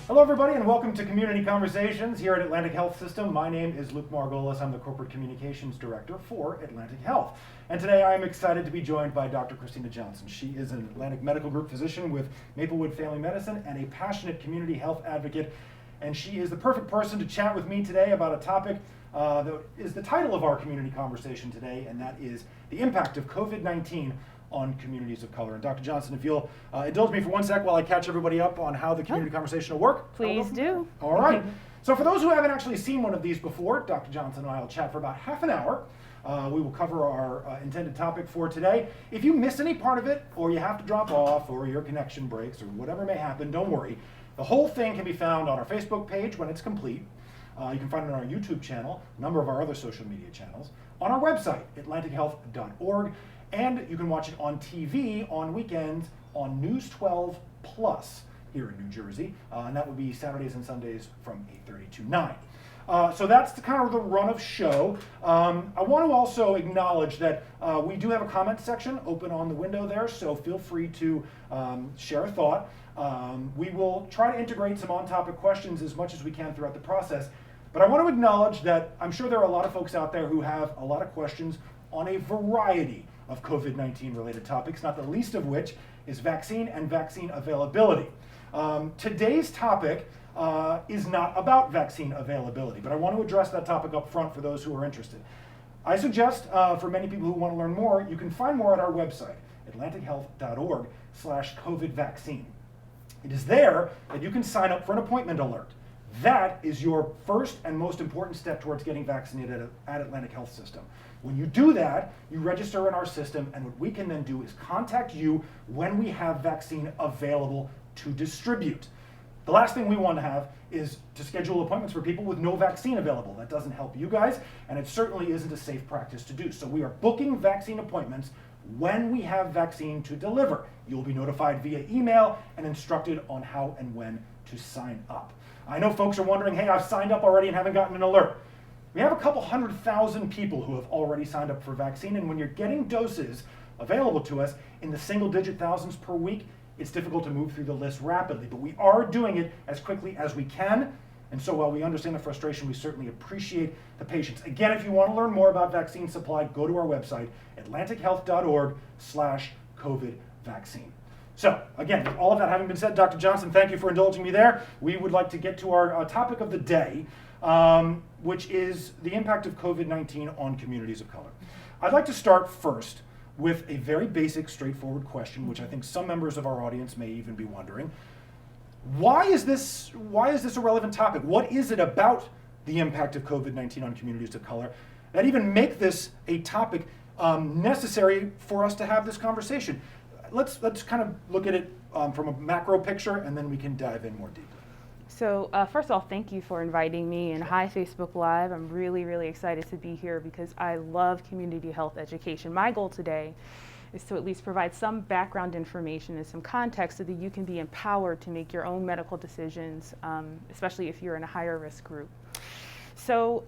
Hello everybody and welcome to Community Conversations here at Atlantic Health System. My name is Luke Margolis. I'm the Corporate Communications Director for Atlantic Health. And today I am excited to be joined by Dr. Christina Johnson. She is an Atlantic Medical Group physician with Maplewood Family Medicine and a passionate community health advocate. And she is the perfect person to chat with me today about a topic that is the title of our community conversation today, and that is the impact of COVID-19 on communities of color. And Dr. Johnson, if you'll indulge me for one sec while I catch everybody up on how the community conversation will work. Please do. All right. So for those who haven't actually seen one of these before, Dr. Johnson and I will chat for about half an hour. We will cover our intended topic for today. If you miss any part of it, or you have to drop off, or your connection breaks, or whatever may happen, don't worry. The whole thing can be found on our Facebook page when it's complete. You can find it on our YouTube channel, a number of our other social media channels, on our website, atlantichealth.org, and you can watch it on TV on weekends on News 12 Plus here in New Jersey, and that would be Saturdays and Sundays from 8:30 to 9. So that's the kind of the run of show. I want to also acknowledge that we do have a comment section open on the window there, so feel free to share a thought. We will try to integrate some on-topic questions as much as we can throughout the process, but I want to acknowledge that I'm sure there are a lot of folks out there who have a lot of questions on a variety of COVID-19 related topics, not the least of which is vaccine and vaccine availability. Today's topic is not about vaccine availability, but I want to address that topic up front for those who are interested. I suggest for many people who want to learn more, you can find more at our website, atlantichealth.org/COVID-vaccine. It is there that you can sign up for an appointment alert. That is your first and most important step towards getting vaccinated at Atlantic Health System. When you do that, you register in our system, and what we can then do is contact you when we have vaccine available to distribute. The last thing we want to have is to schedule appointments for people with no vaccine available. That doesn't help you guys, and it certainly isn't a safe practice to do. So we are booking vaccine appointments when we have vaccine to deliver. You'll be notified via email and instructed on how and when to sign up. I know folks are wondering, hey, I've signed up already and haven't gotten an alert. We have a couple 100,000 people who have already signed up for vaccine, and when you're getting doses available to us in the single-digit thousands per week, it's difficult to move through the list rapidly, but we are doing it as quickly as we can, and so while we understand the frustration, we certainly appreciate the patience. Again, if you want to learn more about vaccine supply, go to our website, atlantichealth.org/COVID-vaccine. So, again, with all of that having been said, Dr. Johnson, thank you for indulging me there. We would like to get to our topic of the day, which is the impact of COVID-19 on communities of color. I'd like to start first with a very basic, straightforward question, which I think some members of our audience may even be wondering. Why is this a relevant topic? What is it about the impact of COVID-19 on communities of color that even make this a topic necessary for us to have this conversation? Let's kind of look at it from a macro picture, and then we can dive in more deeply. So first of all, thank you for inviting me, and hi Facebook Live. I'm really, really excited to be here because I love community health education. My goal today is to at least provide some background information and some context so that you can be empowered to make your own medical decisions, especially if you're in a higher risk group. So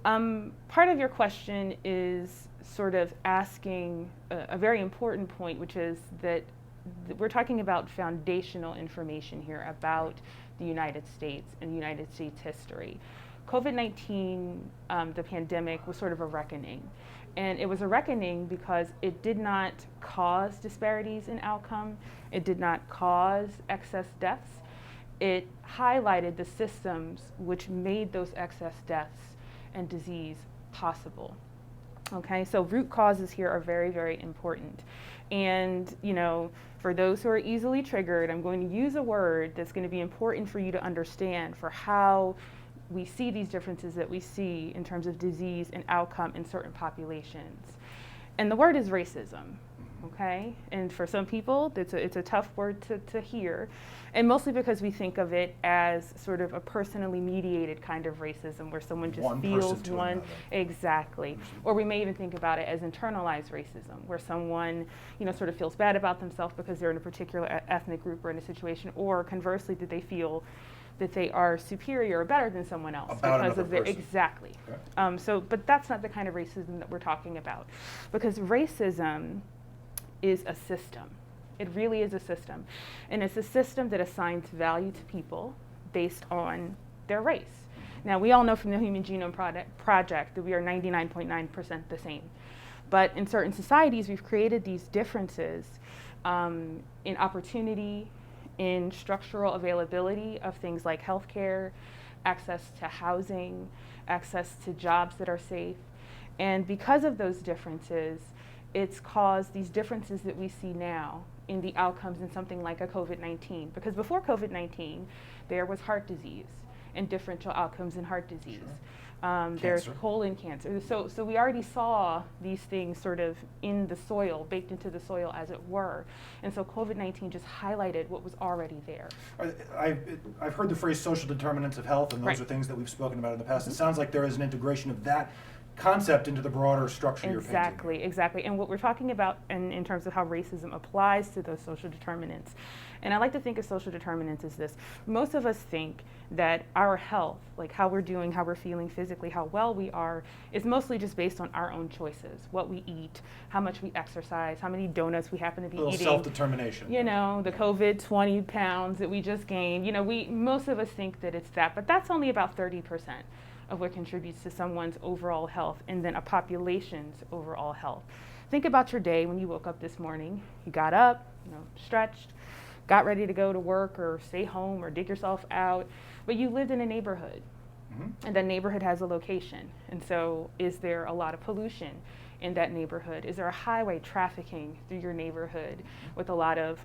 part of your question is sort of asking a very important point, which is that we're talking about foundational information here about the United States and United States history. COVID-19, the pandemic, was sort of a reckoning. And it was a reckoning because it did not cause disparities in outcome. It did not cause excess deaths. It highlighted the systems which made those excess deaths and disease possible. Okay, so root causes here are very, very important. And, you know, for those who are easily triggered, I'm going to use a word that's going to be important for you to understand for how we see these differences that we see in terms of disease and outcome in certain populations. And the word is racism, okay? And for some people, it's a tough word to hear, and mostly because we think of it as sort of a personally mediated kind of racism where someone just feels one, exactly. Or we may even think about it as internalized racism, where someone, you know, sort of feels bad about themselves because they're in a particular ethnic group or in a situation, or conversely, that they feel that they are superior or better than someone else because of their exactly. Okay. But that's not the kind of racism that we're talking about, because racism is a system. It really is a system, and it's a system that assigns value to people based on their race. Now, we all know from the Human Genome Project that we are 99.9% the same. But in certain societies, we've created these differences in opportunity, in structural availability of things like healthcare, access to housing, access to jobs that are safe. And because of those differences, it's caused these differences that we see now in the outcomes in something like a COVID-19. Because before COVID-19, there was heart disease and differential outcomes in heart disease. Sure. There's colon cancer. So we already saw these things sort of in the soil, baked into the soil as it were. And so COVID-19 just highlighted what was already there. I've heard the phrase social determinants of health, and those Right. are things that we've spoken about in the past. It sounds like there is an integration of that concept into the broader structure you're painting. Exactly. And what we're talking about in terms of how racism applies to those social determinants. And I like to think of social determinants as this. Most of us think that our health, like how we're doing, how we're feeling physically, how well we are, is mostly just based on our own choices, what we eat, how much we exercise, how many donuts we happen to be eating. Self-determination. You know, the COVID 20 pounds that we just gained. You know, most of us think that it's that, but that's only about 30% of what contributes to someone's overall health and then a population's overall health. Think about your day when you woke up this morning. You got up, stretched, got ready to go to work or stay home or dig yourself out, but you lived in a neighborhood. And that neighborhood has a location. And so is there a lot of pollution in that neighborhood? Is there a highway trafficking through your neighborhood with a lot of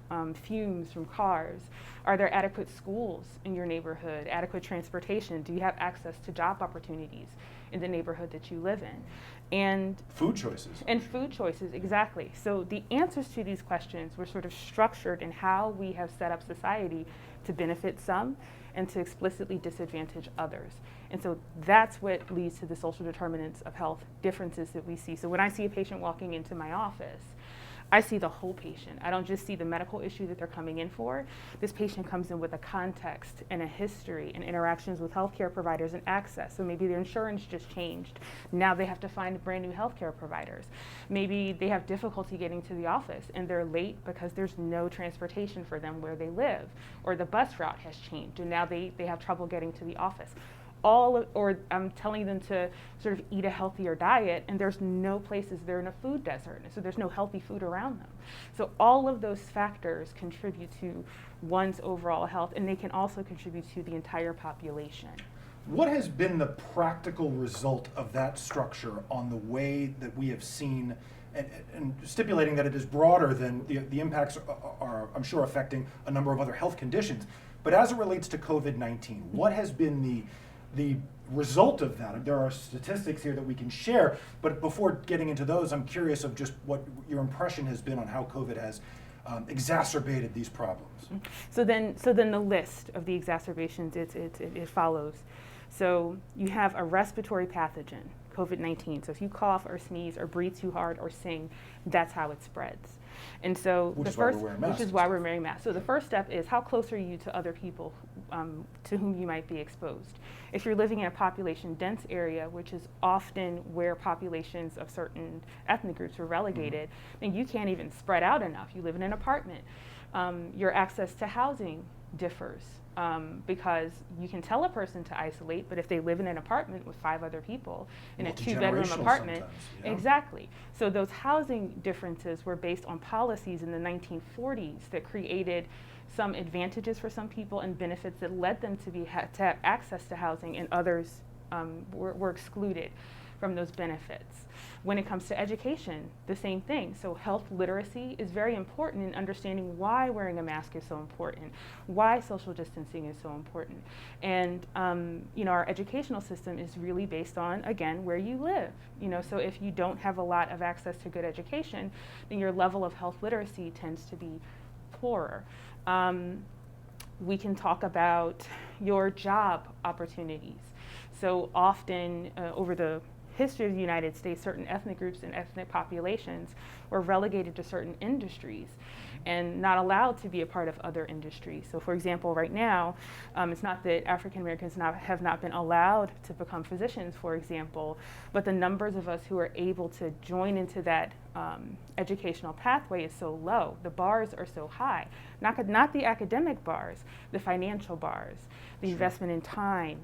fumes from cars? Are there adequate schools in your neighborhood, adequate transportation? Do you have access to job opportunities in the neighborhood that you live in? And food choices. And food choices, exactly. So the answers to these questions were sort of structured in how we have set up society to benefit some and to explicitly disadvantage others. And so that's what leads to the social determinants of health differences that we see. So when I see a patient walking into my office, I see the whole patient. I don't just see the medical issue that they're coming in for. This patient comes in with a context and a history and interactions with healthcare providers and access. So maybe their insurance just changed. Now they have to find brand new healthcare providers. Maybe they have difficulty getting to the office and they're late because there's no transportation for them where they live, or the bus route has changed and now they have trouble getting to the office. Or I'm telling them to sort of eat a healthier diet and there's no places, they're in a food desert, so there's no healthy food around them. So all of those factors contribute to one's overall health, and they can also contribute to the entire population. What has been the practical result of that structure on the way that we have seen, and stipulating that it is broader than the impacts are, I'm sure, affecting a number of other health conditions, but as it relates to COVID-19, what has been the result of that? There are statistics here that we can share, but before getting into those, I'm curious of just what your impression has been on how COVID has exacerbated these problems. So then the list of the exacerbations, it follows. So you have a respiratory pathogen, COVID-19. So if you cough or sneeze or breathe too hard or sing, that's how it spreads. And so which is why we're wearing masks. So the first step is, how close are you to other people to whom you might be exposed? If you're living in a population dense area, which is often where populations of certain ethnic groups are relegated, then you can't even spread out enough. You live in an apartment. Your access to housing differs because you can tell a person to isolate, but if they live in an apartment with 5 other people in a 2-bedroom apartment, exactly. So those housing differences were based on policies in the 1940s that created some advantages for some people and benefits that led them to have access to housing, and others were excluded from those benefits. When it comes to education, the same thing. So health literacy is very important in understanding why wearing a mask is so important, why social distancing is so important. And our educational system is really based on, again, where you live. So if you don't have a lot of access to good education, then your level of health literacy tends to be poorer. We can talk about your job opportunities. So often over the history of the United States, certain ethnic groups and ethnic populations were relegated to certain industries and not allowed to be a part of other industries. So for example, right now, it's not that African Americans have not been allowed to become physicians, for example, but the numbers of us who are able to join into that educational pathway is so low. The bars are so high. Not the academic bars, the financial bars, the investment in time,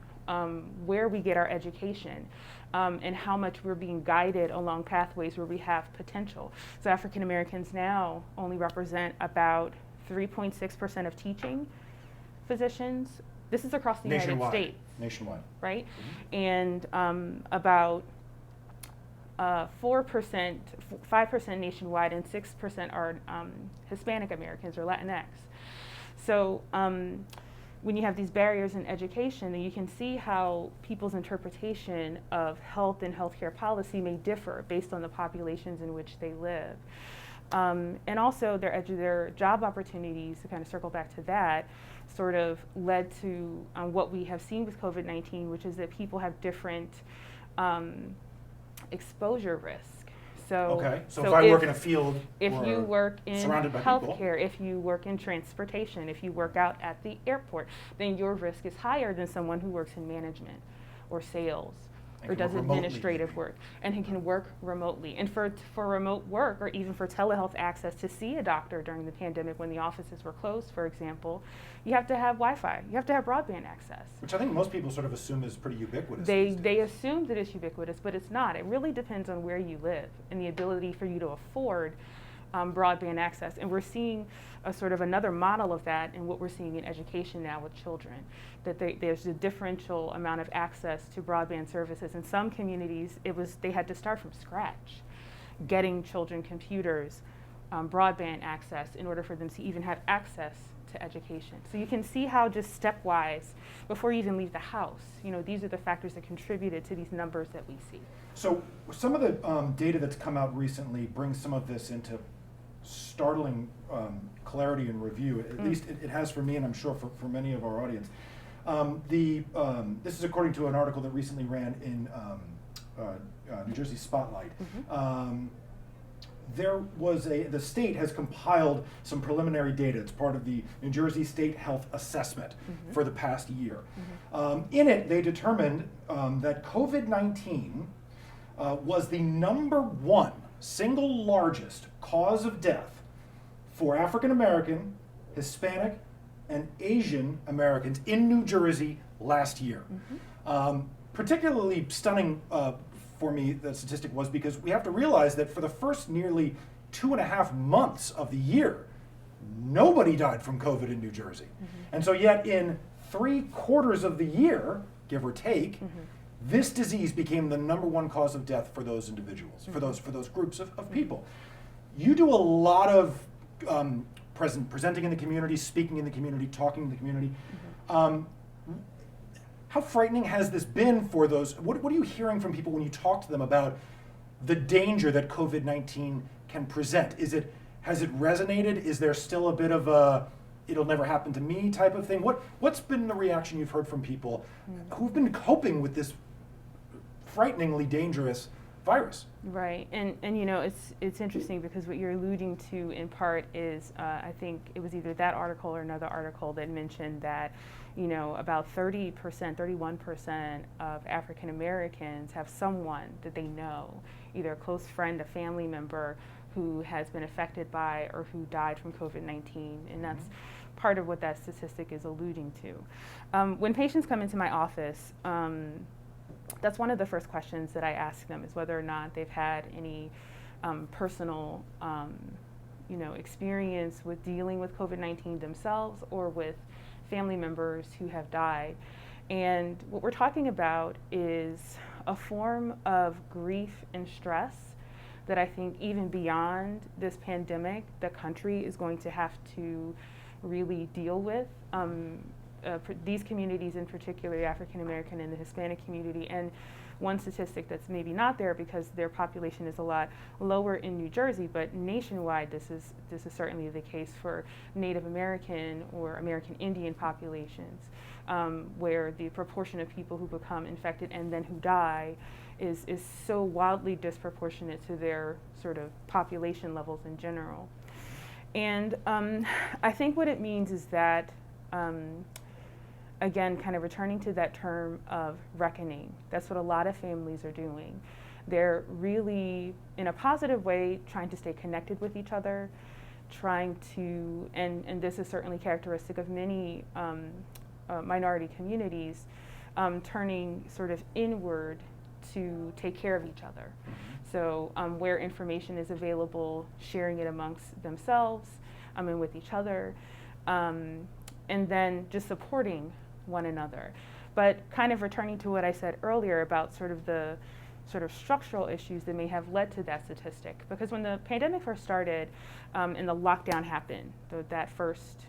where we get our education, and how much we're being guided along pathways where we have potential. So African Americans now only represent about 3.6% of teaching physicians. This is across the United States. Nationwide. Right? And about 4%, 5% nationwide, and 6% are Hispanic Americans or Latinx. So when you have these barriers in education, then you can see how people's interpretation of health and healthcare policy may differ based on the populations in which they live. And also their job opportunities, to kind of circle back to that, sort of led to what we have seen with COVID-19, which is that people have different exposure risk. So, okay. So if I work in a field, if you work in healthcare, people, if you work in transportation, if you work out at the airport, then your risk is higher than someone who works in management or sales or does administrative work and who can work remotely. And for remote work, or even for telehealth access to see a doctor during the pandemic when the offices were closed, for example, you have to have Wi-Fi, you have to have broadband access. Which I think most people sort of assume is pretty ubiquitous. They assume that it's ubiquitous, but it's not. It really depends on where you live and the ability for you to afford broadband access. And we're seeing a sort of another model of that in what we're seeing in education now with children, that there's a differential amount of access to broadband services. In some communities, they had to start from scratch, getting children computers, broadband access in order for them to even have access to education. So you can see how just stepwise, before you even leave the house, these are the factors that contributed to these numbers that we see. So some of the data that's come out recently brings some of this into startling clarity and review. At least it has for me, and I'm sure for many of our audience. This is according to an article that recently ran in New Jersey Spotlight. The state has compiled some preliminary data. It's part of the New Jersey State Health Assessment for the past year. In it, they determined that COVID-19 was the #1 single largest cause of death for African American, Hispanic, and Asian Americans in New Jersey last year. Particularly stunning for me, the statistic was because we have to realize that for the first nearly 2.5 months of the year, nobody died from COVID in New Jersey. And so yet in 3/4 of the year, give or take, this disease became the #1 cause of death for those individuals, for those groups of people. You do a lot of presenting in the community, speaking in the community, talking in the community. How frightening has this been for those? What are you hearing from people when you talk to them about the danger that COVID-19 can present? Has it resonated? Is there still a bit of a it'll never happen to me type of thing? What's been the reaction you've heard from people who've been coping with this frighteningly dangerous virus? Right, and it's interesting because what you're alluding to in part is I think it was either that article or another article that mentioned that about 30%, 31% of African Americans have someone that they know, either a close friend, a family member, who has been affected by or who died from COVID-19, and that's part of what that statistic is alluding to. When patients come into my office, that's one of the first questions that I ask them, is whether or not they've had any personal experience with dealing with COVID-19 themselves or with family members who have died. And what we're talking about is a form of grief and stress that I think even beyond this pandemic, the country is going to have to really deal with. These communities in particular, the African American and the Hispanic community, and one statistic that's maybe not there because their population is a lot lower in New Jersey, but nationwide this is certainly the case for Native American or American Indian populations, where the proportion of people who become infected and then who die is so wildly disproportionate to their sort of population levels in general. And I think what it means is that, again, kind of returning to that term of reckoning, that's what a lot of families are doing. They're really, in a positive way, trying to stay connected with each other, trying to, and this is certainly characteristic of many minority communities, turning sort of inward to take care of each other. So where information is available, sharing it amongst themselves and with each other, and then just supporting one another. But kind of returning to what I said earlier about sort of the sort of structural issues that may have led to that statistic. Because when the pandemic first started and the lockdown happened, that first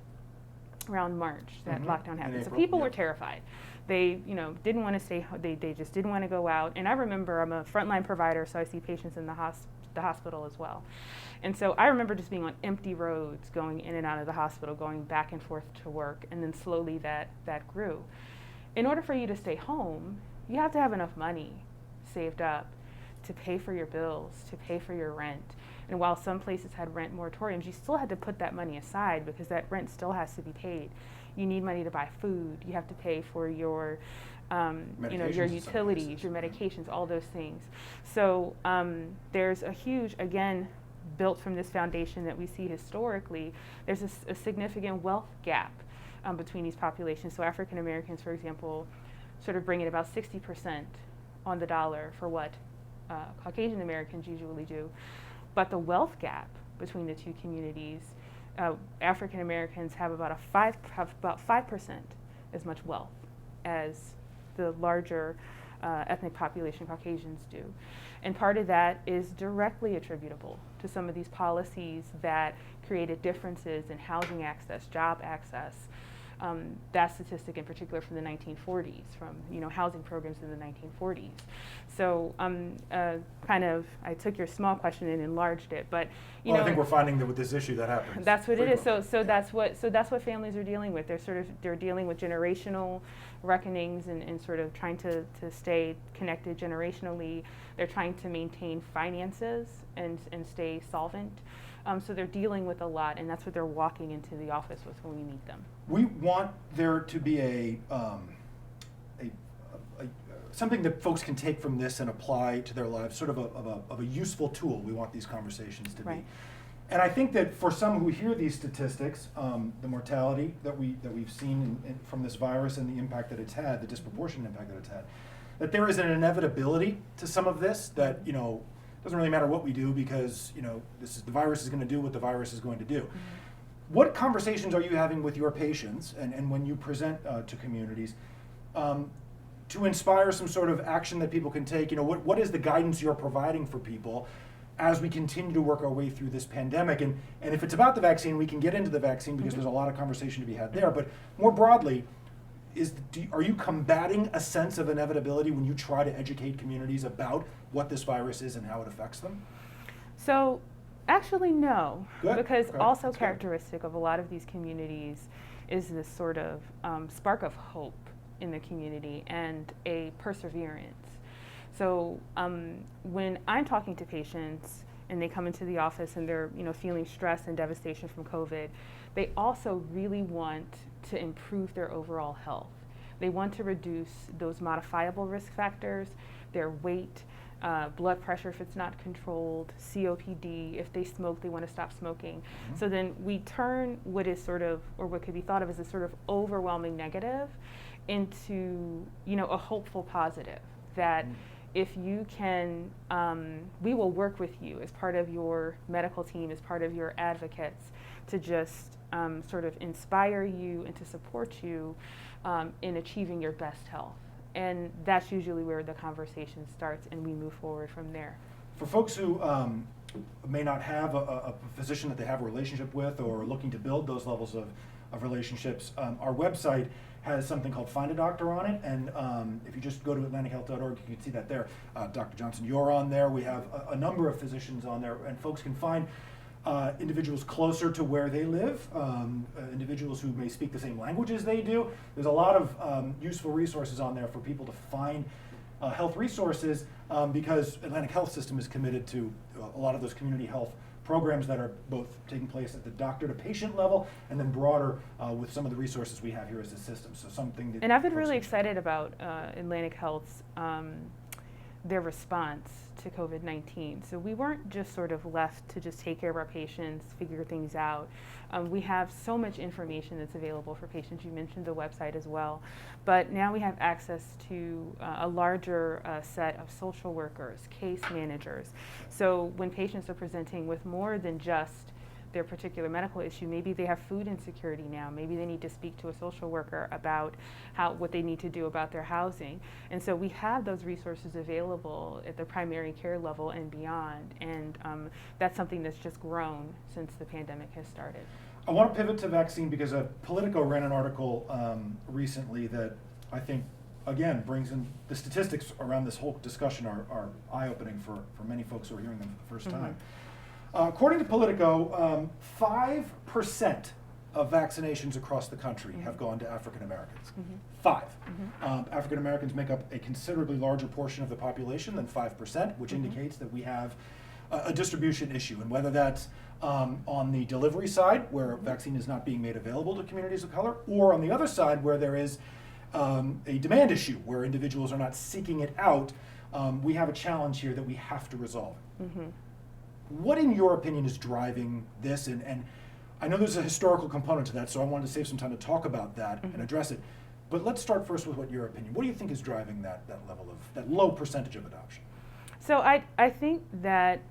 around March, that lockdown happened. So people were terrified. They, didn't want to stay. They just didn't want to go out. And I remember I'm a frontline provider, so I see patients in the hospital as well. And so I remember just being on empty roads, going in and out of the hospital, going back and forth to work, and then slowly that grew. In order for you to stay home, you have to have enough money saved up to pay for your bills, to pay for your rent. And while some places had rent moratoriums, you still had to put that money aside because that rent still has to be paid. You need money to buy food. You have to pay for your, your utilities, your medications, all those things. So there's a huge, again, built from this foundation that we see historically, there's a significant wealth gap between these populations. So African Americans, for example, sort of bring in about 60% on the dollar for what Caucasian Americans usually do. But the wealth gap between the two communities, African Americans have about 5% as much wealth as the larger ethnic population Caucasians do. And part of that is directly attributable to some of these policies that created differences in housing access, job access. That statistic in particular from the 1940s, from housing programs in the 1940s. So I took your small question and enlarged it, but I think we're finding that with this issue that happens. That's what it is. So that's what families are dealing with. They're dealing with generational reckonings and sort of trying to stay connected generationally. They're trying to maintain finances and stay solvent. So they're dealing with a lot, and that's what they're walking into the office with when we meet them. We want there to be something that folks can take from this and apply to their lives, sort of a useful tool. We want these conversations to be. And I think that for some who hear these statistics, the mortality that we've seen from this virus and the impact that it's had, the disproportionate impact that it's had, that there is an inevitability to some of this that doesn't really matter what we do because the virus is going to do what the virus is going to do. What conversations are you having with your patients and when you present to communities to inspire some sort of action that people can take? What is the guidance you're providing for people as we continue to work our way through this pandemic? And if it's about the vaccine, we can get into the vaccine because there's a lot of conversation to be had there. But more broadly, are you combating a sense of inevitability when you try to educate communities about what this virus is and how it affects them? So actually no. Good. Because Okay. also That's characteristic of a lot of these communities is this sort of spark of hope in the community and a perseverance. So when I'm talking to patients and they come into the office and they're feeling stress and devastation from COVID, they also really want to improve their overall health. They want to reduce those modifiable risk factors, their weight, blood pressure if it's not controlled, COPD, if they smoke, they want to stop smoking. So then we turn what is sort of, or what could be thought of as a sort of overwhelming negative into, a hopeful positive that if you can, we will work with you as part of your medical team, as part of your advocates to just sort of inspire you and to support you in achieving your best health. And that's usually where the conversation starts and we move forward from there. For folks who may not have a physician that they have a relationship with or are looking to build those levels of relationships, our website has something called Find a Doctor on it, and if you just go to atlantichealth.org, you can see that there. Dr. Johnson, you're on there. We have a number of physicians on there, and folks can find individuals closer to where they live, individuals who may speak the same language as they do. There's a lot of useful resources on there for people to find health resources because Atlantic Health System is committed to a lot of those community health programs that are both taking place at the doctor to patient level and then broader with some of the resources we have here as a system. So something that. And I've been really excited about Atlantic Health's their response to COVID-19. So we weren't just sort of left to just take care of our patients, figure things out. We have so much information that's available for patients. You mentioned the website as well. But now we have access to a larger set of social workers, case managers. So when patients are presenting with more than just their particular medical issue, maybe they have food insecurity now, maybe they need to speak to a social worker about what they need to do about their housing. And so we have those resources available at the primary care level and beyond, and that's something that's just grown since the pandemic has started. I want to pivot to vaccine because Politico ran an article recently that I think, again, brings in the statistics around this whole discussion are eye-opening for many folks who are hearing them for the first time. According to Politico, 5% of vaccinations across the country have gone to African Americans. 5. African Americans make up a considerably larger portion of the population than 5%, which indicates that we have a distribution issue. And whether that's on the delivery side, where vaccine is not being made available to communities of color, or on the other side, where there is a demand issue, where individuals are not seeking it out, we have a challenge here that we have to resolve. What, in your opinion, is driving this? And I know there's a historical component to that, so I wanted to save some time to talk about that and address it. But let's start first with what your opinion. What do you think is driving that level of, that low percentage of adoption? So I think that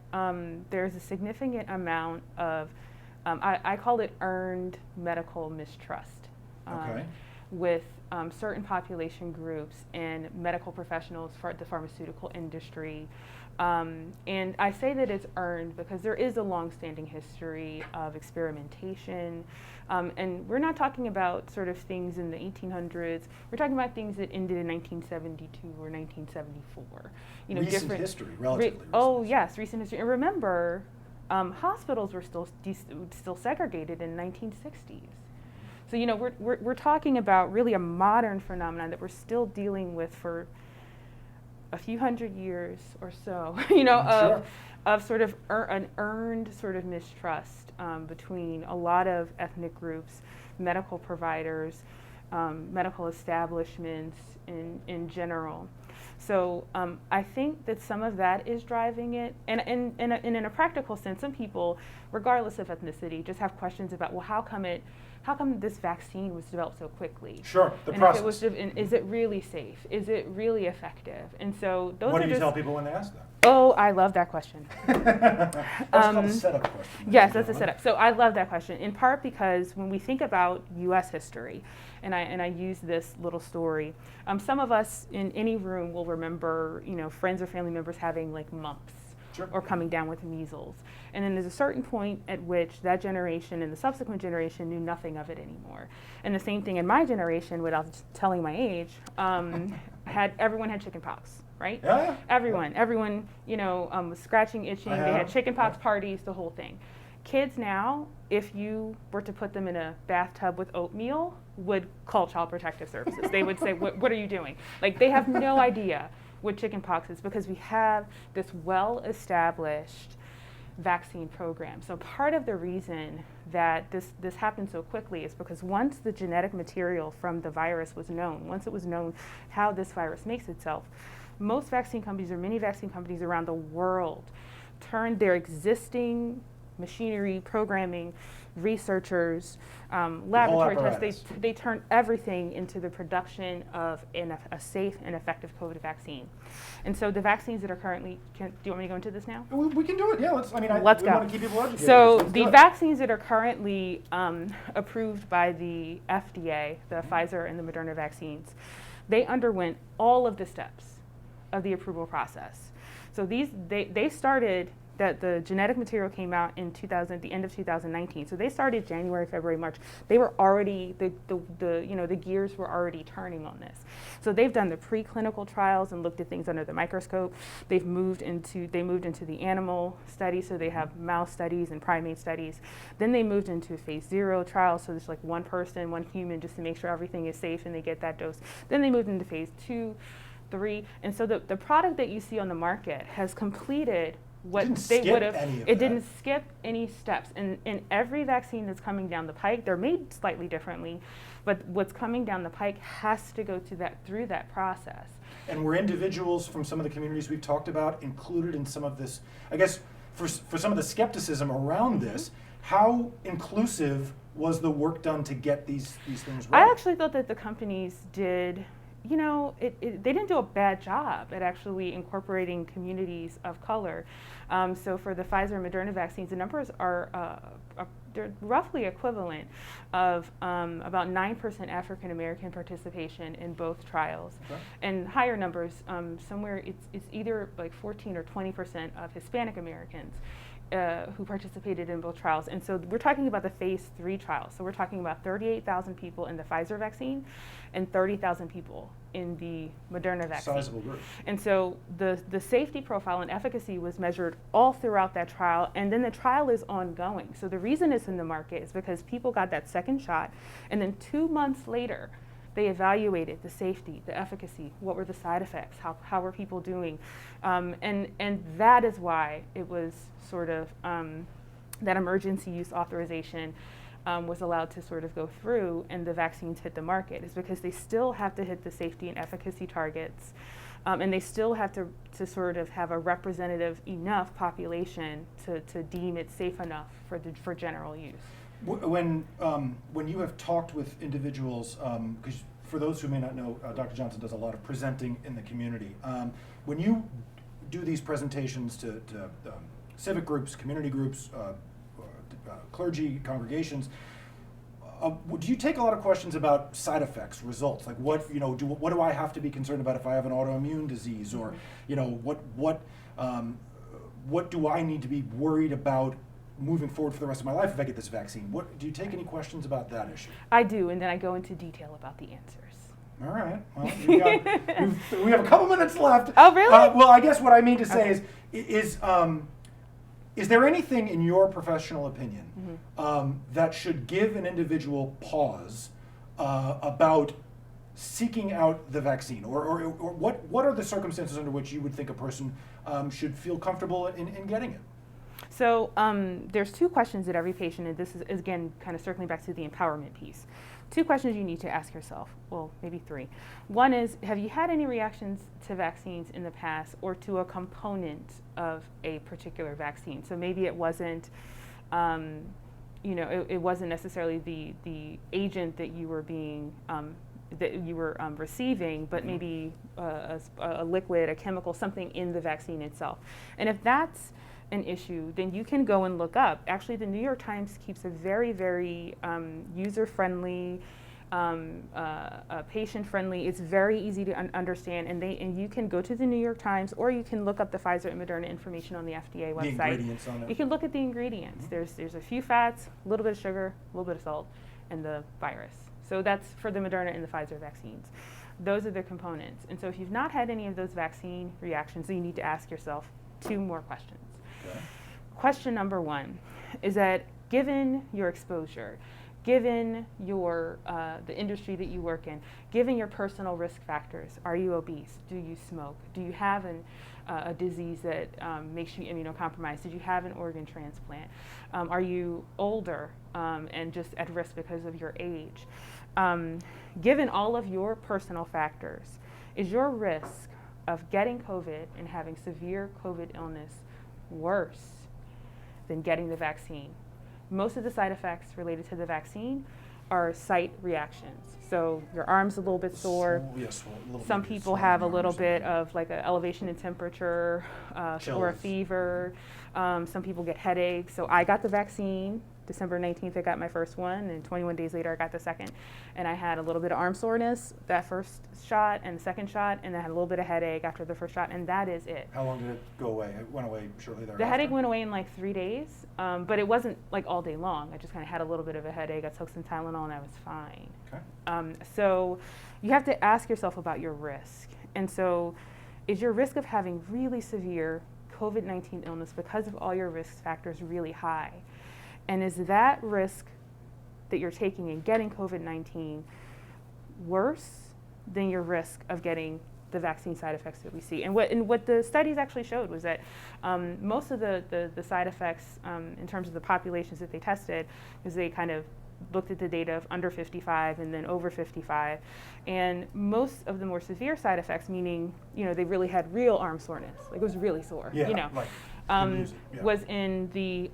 there's a significant amount of, I call it earned medical mistrust with certain population groups and medical professionals for the pharmaceutical industry. And I say that it's earned because there is a long-standing history of experimentation. And we're not talking about sort of things in the 1800s. We're talking about things that ended in 1972 or 1974. You know, recent different history, relatively recent. Oh, yes, recent history. And remember, hospitals were still segregated in the 1960s. So, you know, we're talking about really a modern phenomenon that we're still dealing with for a few hundred years or so, you know, of sort of an earned sort of mistrust between a lot of ethnic groups, medical providers, medical establishments in general. So I think that some of that is driving it. And in a practical sense, some people, regardless of ethnicity, just have questions about, well, how come this vaccine was developed so quickly? Sure, the and process. If it was, is it really safe? Is it really effective? And so those what are do you just, tell people when they ask that? Oh, I love that question. That's called a setup question. Yes, that's a setup. So I love that question, in part because when we think about U.S. history, and I use this little story, some of us in any room will remember, you know, friends or family members having like mumps. Sure. Or coming down with measles. And then there's a certain point at which that generation and the subsequent generation knew nothing of it anymore. And the same thing in my generation, without telling my age, everyone had chicken pox, right? Yeah. Everyone, you know, was scratching, itching. They had chicken pox parties, the whole thing. Kids now, if you were to put them in a bathtub with oatmeal, would call Child Protective Services. They would say, what are you doing? Like, they have no idea what chicken pox is because we have this well-established vaccine program. So part of the reason that this happened so quickly is because once the genetic material from the virus was known, once it was known how this virus makes itself, most vaccine companies or many vaccine companies around the world turned their existing machinery, programming, researchers, laboratory tests, they turn everything into the production of a safe and effective COVID vaccine. And so the vaccines that are currently, do you want me to go into this now? We can do it, yeah. Let's go. We want to keep people educated. So the vaccines that are currently approved by the FDA, the Pfizer and the Moderna vaccines, they underwent all of the steps of the approval process. So they started, that the genetic material came out in the end of 2019. So they started January, February, March. They were already, the gears were already turning on this. So they've done the preclinical trials and looked at things under the microscope. They moved into the animal studies, so they have mouse studies and primate studies. Then they moved into phase 0 trials, so there's like one person, one human, just to make sure everything is safe and they get that dose. Then they moved into phase 2 3. And so the product that you see on the market has completed what Didn't they skip would have. any of It that. didn't skip any steps. And in every vaccine that's coming down the pike, they're made slightly differently, but what's coming down the pike has to go through that process. And were individuals from some of the communities we've talked about included in some of this? I guess for some of the skepticism around this, how inclusive was the work done to get these things right? I actually thought that the companies did, they didn't do a bad job at actually incorporating communities of color. So for the Pfizer and Moderna vaccines, the numbers are they're roughly equivalent of about 9% African American participation in both trials, Okay. and higher numbers. Somewhere it's either like 14 or 20% of Hispanic Americans who participated in both trials. And so we're talking about the phase 3 trial. So we're talking about 38,000 people in the Pfizer vaccine and 30,000 people in the Moderna vaccine. Sizable group. And so the safety profile and efficacy was measured all throughout that trial, and then the trial is ongoing. So the reason it's in the market is because people got that second shot, and then 2 months later, they evaluated the safety, the efficacy, what were the side effects, how were people doing, and that is why it was sort of that emergency use authorization was allowed to sort of go through, and the vaccines hit the market, is because they still have to hit the safety and efficacy targets, and they still have to sort of have a representative enough population to deem it safe enough for general use. When you have talked with individuals, because for those who may not know, Dr. Johnson does a lot of presenting in the community. When you do these presentations to civic groups, community groups, clergy, congregations, do you take a lot of questions about side effects, results? Like what do I have to be concerned about if I have an autoimmune disease, or what do I need to be worried about moving forward for the rest of my life if I get this vaccine? Do you take any questions about that issue? I do, and then I go into detail about the answers. All right. Well, we have a couple minutes left. Oh, really? Well, I guess what I mean to say Okay. is there anything in your professional opinion that should give an individual pause about seeking out the vaccine, or what are the circumstances under which you would think a person should feel comfortable in getting it? So there's 2 questions that every patient, and this is again kind of circling back to the empowerment piece. 2 questions you need to ask yourself, well, maybe 3. One is, have you had any reactions to vaccines in the past or to a component of a particular vaccine? So maybe it wasn't, it wasn't necessarily the agent that you were being receiving, but maybe a liquid, a chemical, something in the vaccine itself. And if that's an issue, then you can go and look up. Actually, the New York Times keeps a very, very user-friendly, patient-friendly. It's very easy to understand, and you can go to the New York Times, or you can look up the Pfizer and Moderna information on the FDA website. The ingredients on it. You can look at the ingredients. There's a few fats, a little bit of sugar, a little bit of salt, and the virus. So that's for the Moderna and the Pfizer vaccines. Those are the components. And so if you've not had any of those vaccine reactions, then you need to ask yourself 2 more questions. Okay. Question number 1 is that, given your exposure, given your the industry that you work in, given your personal risk factors, are you obese? Do you smoke? Do you have a disease that makes you immunocompromised? Did you have an organ transplant? Are you older and just at risk because of your age? Given all of your personal factors, is your risk of getting COVID and having severe COVID illness worse than getting the vaccine? Most of the side effects related to the vaccine are site reactions. So your arm's a little bit sore. Some people have a little bit of like an elevation in temperature or a fever. Some people get headaches. So I got the vaccine. December 19th, I got my first one, and 21 days later, I got the second. And I had a little bit of arm soreness that first shot and the second shot, and I had a little bit of headache after the first shot, and that is it. How long did it go away? It went away shortly thereafter? The headache went away in like 3 days, but it wasn't like all day long. I just kind of had a little bit of a headache. I took some Tylenol, and I was fine. Okay. So you have to ask yourself about your risk. And so is your risk of having really severe COVID-19 illness because of all your risk factors really high? And is that risk that you're taking in getting COVID-19 worse than your risk of getting the vaccine side effects that we see. And what the studies actually showed was that most of the side effects in terms of the populations that they tested, is they kind of looked at the data of under 55 and then over 55, and most of the more severe side effects, meaning they really had real arm soreness, like it was really sore, was in the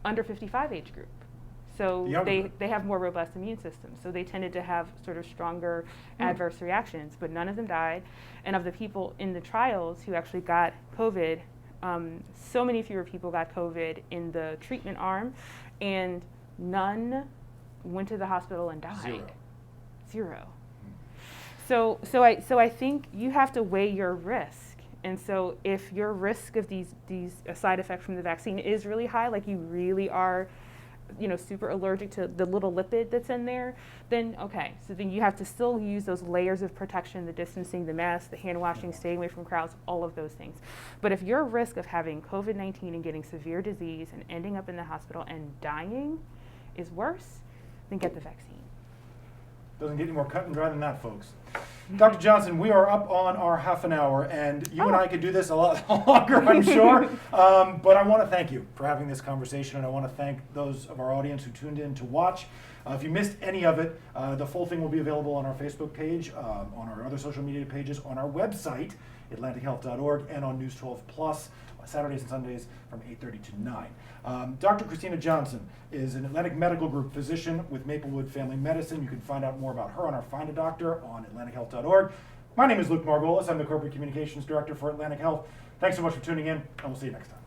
under 55 age group. So they have more robust immune systems, so they tended to have sort of stronger adverse reactions, but none of them died. And of the people in the trials who actually got COVID, so many fewer people got COVID in the treatment arm, and none went to the hospital and died. Zero. So I think you have to weigh your risk. And so if your risk of these side effects from the vaccine is really high, like you really are super allergic to the little lipid that's in there, then okay. So then you have to still use those layers of protection, the distancing, the masks, the hand washing, staying away from crowds, all of those things. But if your risk of having COVID-19 and getting severe disease and ending up in the hospital and dying is worse, then get the vaccine. Doesn't get any more cut and dry than that, folks. Dr. Johnson, we are up on our half an hour, and you and I could do this a lot longer, I'm sure. But I want to thank you for having this conversation, and I want to thank those of our audience who tuned in to watch. If you missed any of it, the full thing will be available on our Facebook page, on our other social media pages, on our website, atlantichealth.org, and on News 12 Plus, Saturdays and Sundays from 8:30 to 9. Dr. Christina Johnson is an Atlantic Medical Group physician with Maplewood Family Medicine. You can find out more about her on our Find a Doctor on atlantichealth.org. My name is Luke Margolis. I'm the Corporate Communications Director for Atlantic Health. Thanks so much for tuning in, and we'll see you next time.